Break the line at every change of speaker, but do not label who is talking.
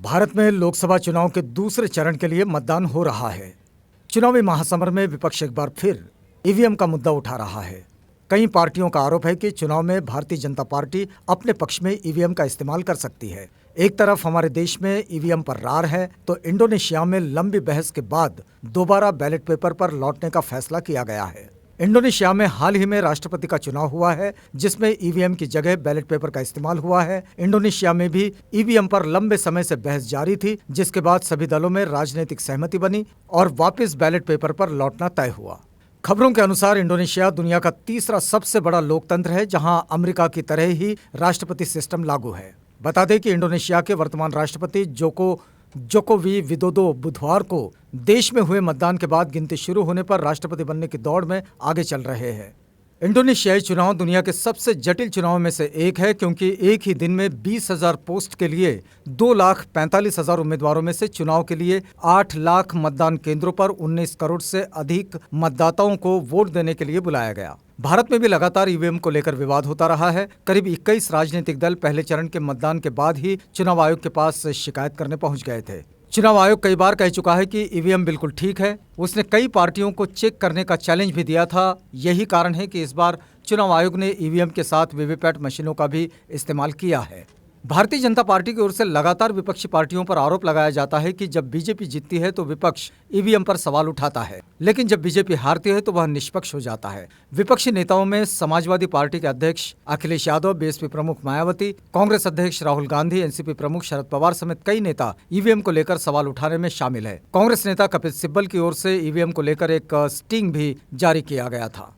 भारत में लोकसभा चुनाव के दूसरे चरण के लिए मतदान हो रहा है। चुनावी महासमर में विपक्ष एक बार फिर ईवीएम का मुद्दा उठा रहा है। कई पार्टियों का आरोप है कि चुनाव में भारतीय जनता पार्टी अपने पक्ष में ईवीएम का इस्तेमाल कर सकती है। एक तरफ हमारे देश में ईवीएम पर रार है, तो इंडोनेशिया में लंबी बहस के बाद दोबारा बैलेट पेपर पर लौटने का फैसला किया गया है। इंडोनेशिया में हाल ही में राष्ट्रपति का चुनाव हुआ है, जिसमें ईवीएम की जगह बैलेट पेपर का इस्तेमाल हुआ है। इंडोनेशिया में भी ईवीएम पर लंबे समय से बहस जारी थी, जिसके बाद सभी दलों में राजनीतिक सहमति बनी और वापस बैलेट पेपर पर लौटना तय हुआ। खबरों के अनुसार इंडोनेशिया दुनिया का तीसरा सबसे बड़ा लोकतंत्र है, जहां अमेरिका की तरह ही राष्ट्रपति सिस्टम लागू है। बता दें कि इंडोनेशिया के वर्तमान राष्ट्रपति जोको विदोदो बुधवार को देश में हुए मतदान के बाद गिनती शुरू होने पर राष्ट्रपति बनने की दौड़ में आगे चल रहे हैं। इंडोनेशियाई चुनाव दुनिया के सबसे जटिल चुनाव में से एक है, क्योंकि एक ही दिन में 20,000 पोस्ट के लिए 2,45,000 उम्मीदवारों में से चुनाव के लिए 8 लाख मतदान केंद्रों पर 19 करोड़ से अधिक मतदाताओं को वोट देने के लिए बुलाया गया। भारत में भी लगातार ईवीएम को लेकर विवाद होता रहा है। करीब 21 राजनीतिक दल पहले चरण के मतदान के बाद ही चुनाव आयोग के पास शिकायत करने पहुंच गए थे। चुनाव आयोग कई बार कह चुका है कि ईवीएम बिल्कुल ठीक है। उसने कई पार्टियों को चेक करने का चैलेंज भी दिया था। यही कारण है कि इस बार चुनाव आयोग ने ईवीएम के साथ वीवीपैट मशीनों का भी इस्तेमाल किया है। भारतीय जनता पार्टी की ओर से लगातार विपक्षी पार्टियों पर आरोप लगाया जाता है कि जब बीजेपी जीतती है तो विपक्ष ईवीएम पर सवाल उठाता है, लेकिन जब बीजेपी हारती है तो वह निष्पक्ष हो जाता है। विपक्षी नेताओं में समाजवादी पार्टी के अध्यक्ष अखिलेश यादव, बीएसपी प्रमुख मायावती, कांग्रेस अध्यक्ष राहुल गांधी, एनसीपी प्रमुख शरद पवार समेत कई नेता ईवीएम को लेकर सवाल उठाने में शामिल है। कांग्रेस नेता कपिल सिब्बल की ओर से ईवीएम को लेकर एक स्टिंग भी जारी किया गया था।